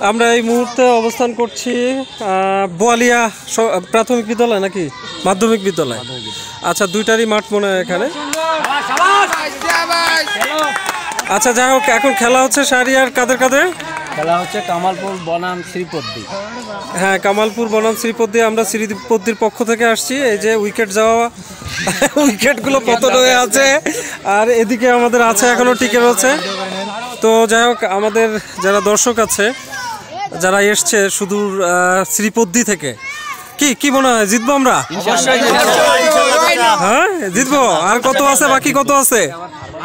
আমরা এই মুহূর্তে অবস্থান করছি বোয়ালিয়া প্রাথমিক বিদ্যালয় নাকি মাধ্যমিক বিদ্যালয়? আচ্ছা, দুইটারই মাঠ মনে হয় এখানে। আচ্ছা, যাই হোক, এখন খেলা হচ্ছে শাহরিয়ার কাদের কাদের? খেলা হচ্ছে কামালপুর বনাম শ্রীপদ্দি। হ্যাঁ, কামালপুর বনাম শ্রীপদ্দি। আমরা শ্রীপদ্দির পক্ষ থেকে আসছি। এই যে উইকেট যাওয়া উইকেটগুলো পতন হয়ে আছে, আর এদিকে আমাদের আছে এখনো টিকে রয়েছে। তো যাই হোক, আমাদের যারা দর্শক আছে, যারা এসছে সুদূর শ্রীপদ্দি থেকে, কি মনে হয় জিতবো আমরা? হ্যাঁ, জিতবো। আর কত আছে, বাকি কত আছে?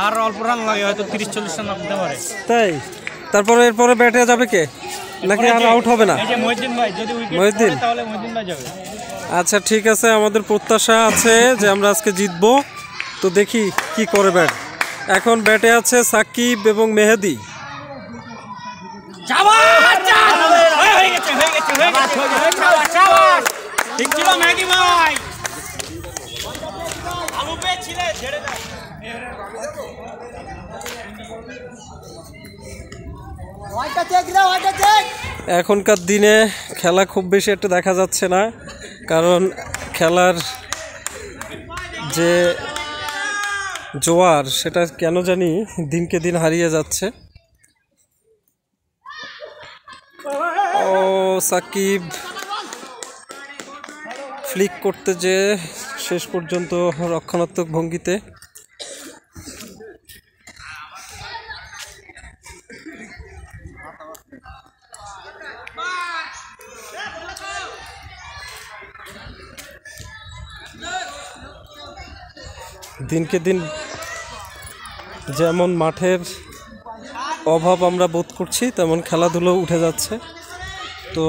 আর অল্প রান লাগে, হয়তো 30-40 রান করতে পারে। তাই? তারপরে এরপরে ব্যাটে যাবে কে, নাকি আর আউট হবে না? মহিউদ্দিন। আচ্ছা, ঠিক আছে, আমাদের প্রত্যাশা আছে যে আমরা আজকে জিতবো। তো দেখি কি করে ব্যাট। এখন ব্যাটে আছে সাকিব এবং মেহেদি। এখনকার দিনে খেলা খুব বেশি একটা দেখা যাচ্ছে না, কারণ খেলার যে জোয়ার সেটা কেন জানি দিনকে দিন হারিয়ে যাচ্ছে। ও সাকিব ফ্লিক করতে যে শেষ পর্যন্ত রক্ষণাত্মক ভঙ্গিতে। দিনকে দিন যেমন মাঠের অভাব আমরা বোধ করছি, তেমন খেলাধুলো উঠে যাচ্ছে। তো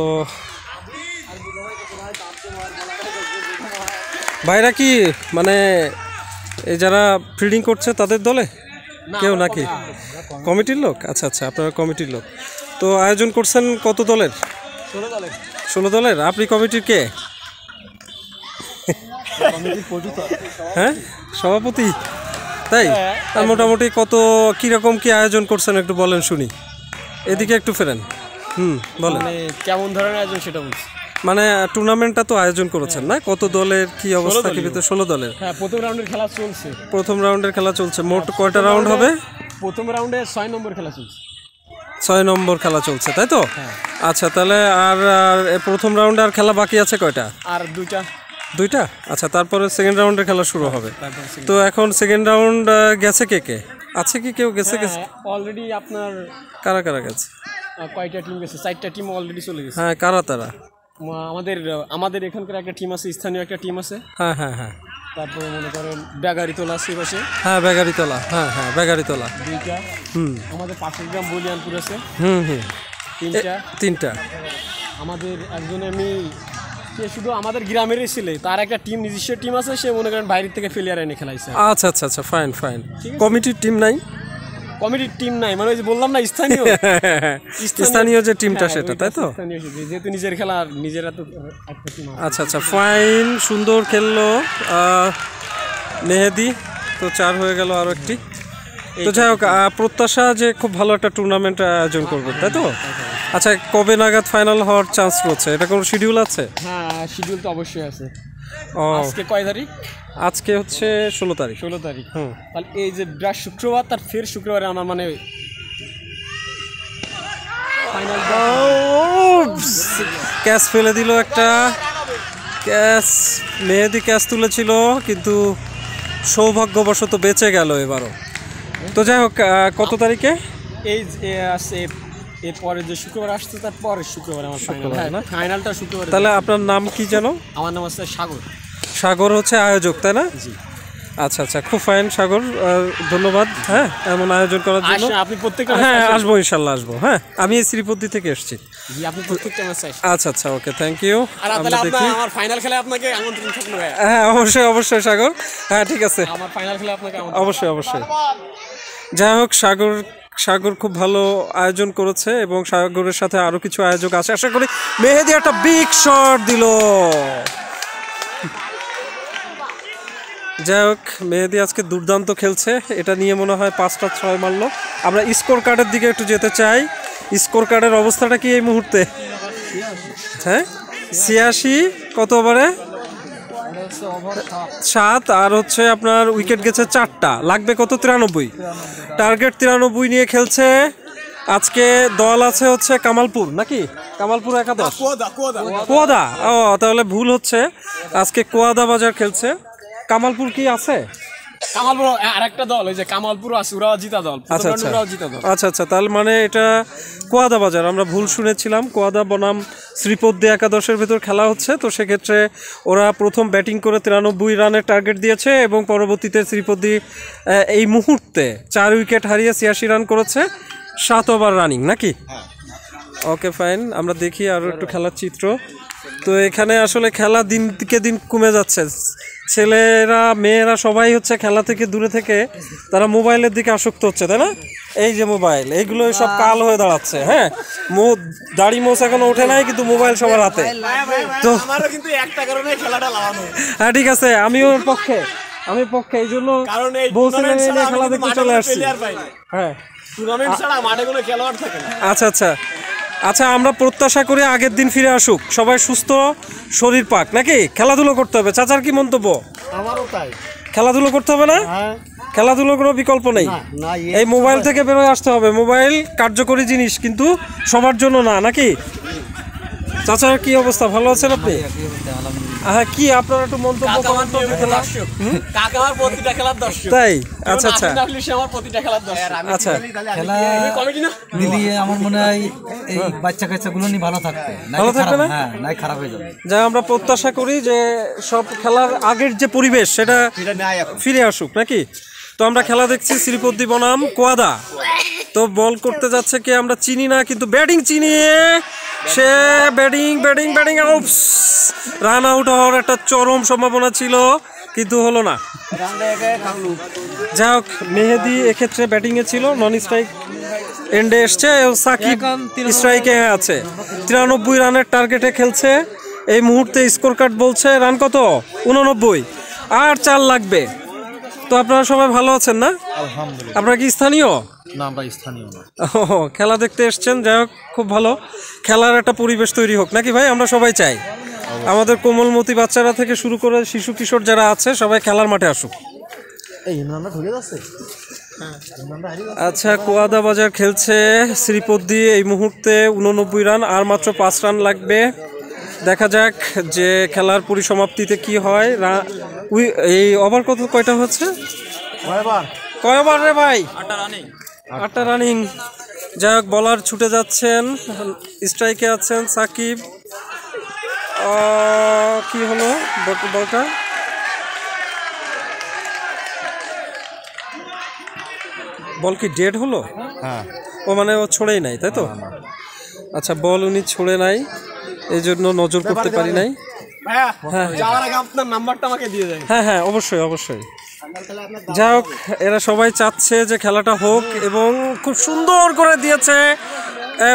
ভাইরা কি মানে এই যারা ফিল্ডিং করছে তাদের দলে কেউ নাকি কমিটির লোক? আচ্ছা আচ্ছা, আপনারা কমিটির লোক। তো আয়োজন করছেন কত দলের? 16 দলের। আপনি কমিটির কে? হ্যাঁ, সভাপতি। তাই? আর মোটামুটি কত কিরকম কি আয়োজন করছেন একটু বলেন শুনি। এদিকে একটু ফেরেন। বলেন কেমন ধরনের আয়োজন সেটা বলছি। মানে টুর্নামেন্টটা তো আয়োজন করেছেন না, কত দলের কি অবস্থা? কি ভিতরে 16 দলের? হ্যাঁ, প্রথম রাউন্ডের খেলা চলছে। প্রথম রাউন্ডের খেলা চলছে। মোট কয়টা রাউন্ড হবে? প্রথম রাউন্ডে 6 নম্বর খেলা চলছে। 6 নম্বর খেলা চলছে, তাই তো? আচ্ছা, তাহলে আর প্রথম রাউন্ডে আর খেলা বাকি আছে কয়টা? আর দুইটা। আচ্ছা, তারপরে সেকেন্ড রাউন্ডের খেলা শুরু হবে। তো এখন সেকেন্ড রাউন্ড গেছে কে আছে? কি কেউ গেছে? অলরেডি আপনার কারা গেছে? কয়টা টিম গেছে? 4টা টিম অলরেডি চলে গেছে। হ্যাঁ, কারা তারা? আমাদের এখানকার একটা টিম আছে, স্থানীয় একটা টিম আছে। হ্যাঁ। তারপরে মনে করেন ব্যাগারিতলা আছে পাশে। হ্যাঁ, ব্যাগারিতলা। হ্যাঁ, ব্যাগারিতলা। 2টা। আমাদের পাশের গ্রাম বলিয়ানপুর আছে। 3টা। আমাদের একজন সে শুধু আমাদের গ্রামেরই ছেলে, তার একটা টিম, নিজস্ব টিম আছে। সে মনে করেন বাইরের থেকে প্লেয়ার এনে খেলাইছে। আচ্ছা, ফাইন। কমিটির টিম নাই? কমিটির টিম নাই, মানে ওই যে বললাম না, স্থানীয় যে টিমটা সেটা, তাই তো? যেহেতু নিজের খেলা, নিজেরা তো একটা টিম। আচ্ছা, ফাইন, সুন্দর খেললো মেহেদি। তো 4 হয়ে গেল আরো একটি। তো যাই হোক, প্রত্যাশা যে খুব ভালো একটা টুর্নামেন্ট আয়োজন করবে, তাই তো? আচ্ছা, কবে নাগাদ ফাইনাল হওয়ার চান্স রয়েছে? এটা কোনো শিডিউল আছে? হ্যাঁ, শিডিউল তো অবশ্যই আছে। আজকে কয় তারিখ? আজকে হচ্ছে 16 তারিখ। তাহলে এই যে শুক্রবার, তার ফের শুক্রবারে আমার মানে ক্যাচ ফেলে দিল একটা। মেহেদি ক্যাচ তুলেছিল, কিন্তু সৌভাগ্যবশত বেঁচে গেল এবারও। তো যাই হোক, কত তারিখে? এরপরে যে শুক্রবার আসছে, তার পরের শুক্রবার আমার ফাইনালটা শুক্রবার। তাহলে আপনার নাম কি যেন? আমার নাম হচ্ছে সাগর হচ্ছে আয়োজক, তাই না? জি। আচ্ছা, খুব ফাইন সাগর, ধন্যবাদ। হ্যাঁ, এমন আয়োজন করার জন্য। আপনি প্রত্যেকটা? হ্যাঁ, আসবো, ইনশাল্লাহ আসবো। হ্যাঁ, আমি শ্রীপদ্দি থেকে এসেছি। আপনি প্রত্যেকটা ম্যাচ? আচ্ছা, ওকে, থ্যাংক ইউ। আমার ফাইনাল খেলায় আপনাকে আমন্ত্রণ থাকলো। হ্যাঁ, অবশ্যই সাগর। হ্যাঁ, ঠিক আছে, আমার ফাইনাল খেলায় আপনাকে অবশ্যই। যাই হোক, সাগর খুব ভালো আয়োজন করেছে, এবং সাগরের সাথে আরো কিছু আয়োজক আছে। আশা করি মেহেদি একটা বিগ শট দিল। যাই হোক, মেহেদি আজকে দুর্দান্ত খেলছে। এটা নিয়ে মনে হয় 5টা 6 মারলো। আমরা স্কোর কার্ডের দিকে একটু যেতে চাই। স্কোর কার্ডের অবস্থাটা কি এই মুহূর্তে? হ্যাঁ 86 কত ওভারে 7 আর হচ্ছে আপনার উইকেট গেছে 4টা, লাগবে কত 93, টার্গেট 93 নিয়ে খেলছে। আজকে দল আছে হচ্ছে কামালপুর নাকি কামালপুর একাদশ কোয়াদা, ও তাহলে ভুল হচ্ছে, আজকে কোয়াদা বাজার খেলছে। কামালপুর কি আছে? কামালপুর আরেকটা দল ওই যে কামালপুর আছে, ওরাও জিতা দল। আচ্ছা আচ্ছা, তাহলে মানে এটা কোয়াদা বাজার, আমরা ভুল শুনেছিলাম। কোয়াদা বনাম শ্রীপদ্মী একাদশের ভেতর খেলা হচ্ছে, তো সেক্ষেত্রে ওরা প্রথম ব্যাটিং করে 93 রানের টার্গেট দিয়েছে এবং পরবর্তীতে শ্রীপদ্মী এই মুহূর্তে 4 উইকেট হারিয়ে 86 রান করেছে, 7 ওভার রানিং নাকি? ওকে ফাইন, আমরা দেখি আরও একটু খেলার চিত্র। তো এখানে আসলে খেলা দিনকে দিন কমে যাচ্ছে, ছেলেরা মেয়েরা সবাই হচ্ছে খেলা থেকে দূরে থেকে তারা মোবাইলের দিকে আসক্ত হচ্ছে, তাই না? এই যে মোবাইল, এইগুলো সব কাল হয়ে দাঁড়াচ্ছে। হ্যাঁ, দাড়ি মোছ এখনো ওঠে নাই কিন্তু মোবাইল সবার হাতে। তো হ্যাঁ ঠিক আছে, আমিও পক্ষে এই জন্য বলছিলাম খেলা দেখতে চলে আসছি। হ্যাঁ আচ্ছা আচ্ছা আচ্ছা, আমরা প্রত্যাশা করি আগের দিন ফিরে আসুক, সবাই সুস্থ শরীর পাক নাকি? খেলাধুলো করতে হবে। চাচার কি মন্তব্য? আমারও তাই, খেলাধুলো করতে হবে না? খেলাধুলোর কোনো বিকল্প নেই, এই মোবাইল থেকে বেরোয় আসতে হবে। মোবাইল কার্যকরী জিনিস কিন্তু সবার জন্য না, নাকি? চাচার কি অবস্থা, ভালো আছেন আপনি? হ্যাঁ, কি আপনার একটু মন্তব্য করেন তো। তাই? আচ্ছা আচ্ছা আচ্ছা, মিলিয়ে আমার মনে হয় এই বাচ্চা কাচ্চাগুলো নিয়ে ভালো থাকবে না? হ্যাঁ, নাই খারাপ হয়ে যাবে। যা আমরা প্রত্যাশা করি যে সব খেলার আগের যে পরিবেশ সেটা ফিরে আসুক নাকি? তো আমরা খেলা দেখছি শ্রীপদ্মী বনাম কোয়াদা। তো বল করতে যাচ্ছে কে আমরা চিনি না, কিন্তু ব্যাটিং চিনি, সে ব্যাটিং আউট, রান আউট হওয়ার একটা চরম সম্ভাবনা ছিল কিন্তু হলো না। যাই হোক, মেহেদি এক্ষেত্রে ব্যাটিংয়ে ছিল, নন স্ট্রাইক এন্ডে এসছে, সাকিব স্ট্রাইকে আছে। 93 রানের টার্গেটে খেলছে এই মুহূর্তে। স্কোর কার্ড বলছে রান কত 89, আর 4 লাগবে। তো আপনারা সবাই ভালো আছেন না? আলহামদুলিল্লাহ। আপনারা কি স্থানীয়? না, আমরা স্থানীয় না। খেলা দেখতে এসছেন, যাই হোক খুব ভালো। খেলার একটা পরিবেশ তৈরি হোক নাকি ভাই? আমরা সবাই চাই আমাদের কোমলমতি বাচ্চারা থেকে শুরু করে শিশু কিশোর যারা আছে সবাই খেলার মাঠে আসুক। আচ্ছা, কোয়াদা বাজার খেলছে শ্রীপদ্মী এই মুহূর্তে 89 রান, আর মাত্র 5 রান লাগবে। দেখা যাক যে খেলার পরিসমাপ্তিতে কি হয়। এই ওভার কয়টা হচ্ছে? কয় ওভার রে ভাই? 8টা রানিং। যাই হোক, বলার ছুটে যাচ্ছেন, স্ট্রাইকে আছেন সাকিব। কি হলো বলটা? বল কি ডেড হলো? হ্যাঁ, ও মানে ও ছড়েই নাই, তাই তো? আচ্ছা, বল উনি ছড়ে নাই, এই জন্য নজর করতে পারি নাই। হ্যাঁ হ্যাঁ, অবশ্যই। যাই হোক, এরা সবাই চাচ্ছে যে খেলাটা হোক এবং খুব সুন্দর করে দিয়েছে।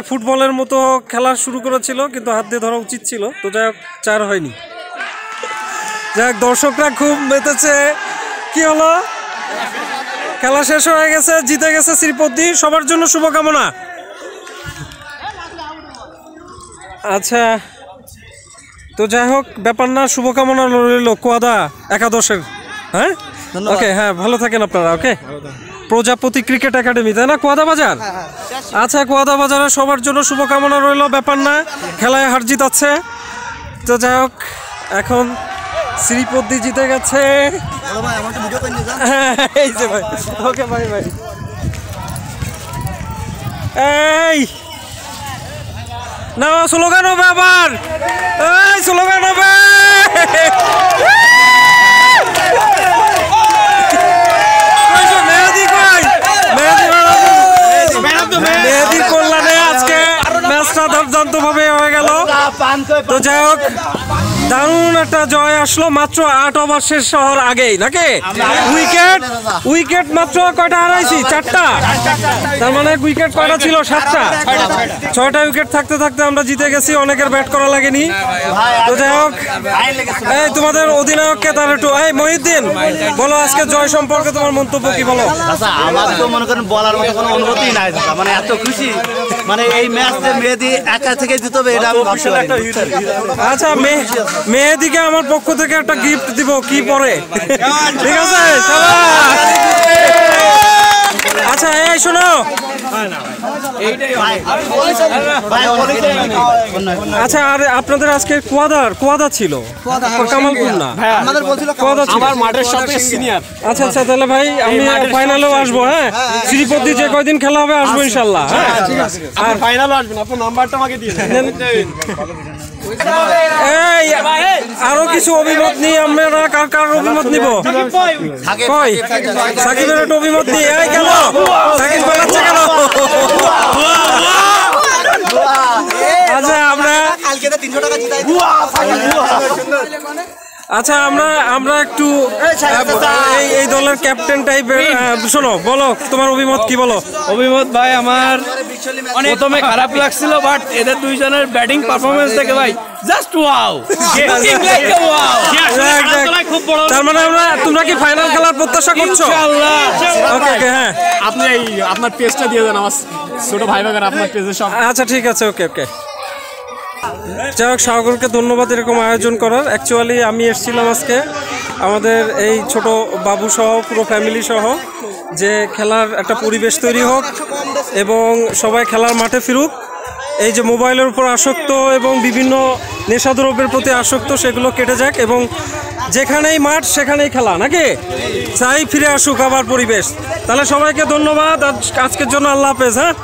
ফুটবলের মতো খেলা শুরু করেছিল কিন্তু হাত দিয়ে ধরা উচিত ছিল, তো যাই হোক 4 হয়নি। যাই হোক, দর্শকরা খুব মেতেছে। কি হলো? খেলা শেষ হয়ে গেছে, জিতে গেছে শ্রীপদ্মী, সবার জন্য শুভকামনা। আচ্ছা, তো যাই হোক ব্যাপার না, শুভকামনা রইল কোয়াদা একাদশের। হ্যাঁ ওকে, হ্যাঁ ভালো থাকেন আপনারা। ওকে, প্রজাপতি ক্রিকেট একাডেমি, তাই না কোয়াদা বাজার? আচ্ছা, কোয়াদা বাজারের সবার জন্য শুভকামনা রইল। ব্যাপার না, খেলায় হার জিত আছে। তো যাই হোক, এখন শ্রীপদ্মী জিতে গেছে। এই যে ভাই, ওকে ভাই। এই না, স্লোগান হবে আবার, এই স্লোগান হবে। মেহেদির কল্যাণে আজকে ম্যাচটা দুর্দান্ত ভাবে হয়ে গেল। তো যাই হোক, দারুণ একটা জয় আসলো মাত্র 8 ওভার শেষ হওয়ার আগেই নাকি? উইকেট মাত্র কয়টা হারাইছি? 4টা। তার মানে উইকেট কয়টা ছিল? 7টা। 6টা উইকেট থাকতে থাকতে আমরা জিতে গেছি, অনেকের ব্যাট করা লাগেনি। তো যাই হোক, এই তোমাদের অধিনায়ককে তার একটু, এই মহিউদ্দিন বলো আজকে জয় সম্পর্কে তোমার মন্তব্য কি বলো? আচ্ছা, আমার তো মনে করেন বলার মতো কোনো অনুভূতি নাই দাদা, মানে এত খুশি, মানে এই ম্যাচে মেহেদী একা থেকে জিতে হবে এটা আমি ভাবতে পারি। আচ্ছা, মেহেদীকে আমার পক্ষ থেকে একটা গিফট দিব, কি পরে? ঠিক আছে, আচ্ছা এই শোনো, আচ্ছা আর আপনাদের আজকে কুয়াদা ছিল, কামালপুর না? কুয়াদা ছিল। আমার মাঠের সবচেয়ে সিনিয়র। আচ্ছা আচ্ছা, তাহলে ভাই আমি ফাইনালেও আসবো। হ্যাঁ, শ্রীপতি যে কয়দিন খেলা হবে আসবো ইনশাল্লাহ। হ্যাঁ, আর ফাইনালও আসবেন, আপনার নাম্বারটা আমাকে দিয়ে দেন। এই আরো কিছু অভিমত নিয়ে আমরা কার অভিমত নিব? কই সাকিবের একটা অভিমত নিয়ে, এই গেল সাকিব পালাচ্ছে কেন? আচ্ছা আমরা একটু এই দলের ক্যাপ্টেন টাইপের, শোনো বলো তোমার অভিমত কি বলো? অভিমত ভাই আমার প্রথমে খারাপ লাগছিল, বাট এদের দুইজনের ব্যাটিং পারফরমেন্স দেখে ভাই জাস্ট ওয়াও। তার মানে তোমরা কি ফাইনাল খেলার প্রত্যাশা করছো? ইনশাআল্লাহ। ওকে ওকে, হ্যাঁ আপনি এই আপনার পেজটা দিয়ে দেন, আমার ছোট ভাই ভাইয়ের আপনার পেজে সব। আচ্ছা ঠিক আছে, ওকে ওকে। যাই হোক, সাগরকে ধন্যবাদ এরকম আয়োজন করার। অ্যাকচুয়ালি আমি এসেছিলাম আজকে আমাদের এই ছোট বাবু সহ পুরো ফ্যামিলি সহ, যে খেলার একটা পরিবেশ তৈরি হোক এবং সবাই খেলার মাঠে ফিরুক। এই যে মোবাইলের উপর আসক্ত এবং বিভিন্ন নেশাদ্রব্যের প্রতি আসক্ত, সেগুলো কেটে যাক এবং যেখানেই মাঠ সেখানেই খেলা, নাকি চাই ফিরে আসুক আবার পরিবেশ। তাহলে সবাইকে ধন্যবাদ, আজকের জন্য আল্লাহ হাফেজ। হ্যাঁ।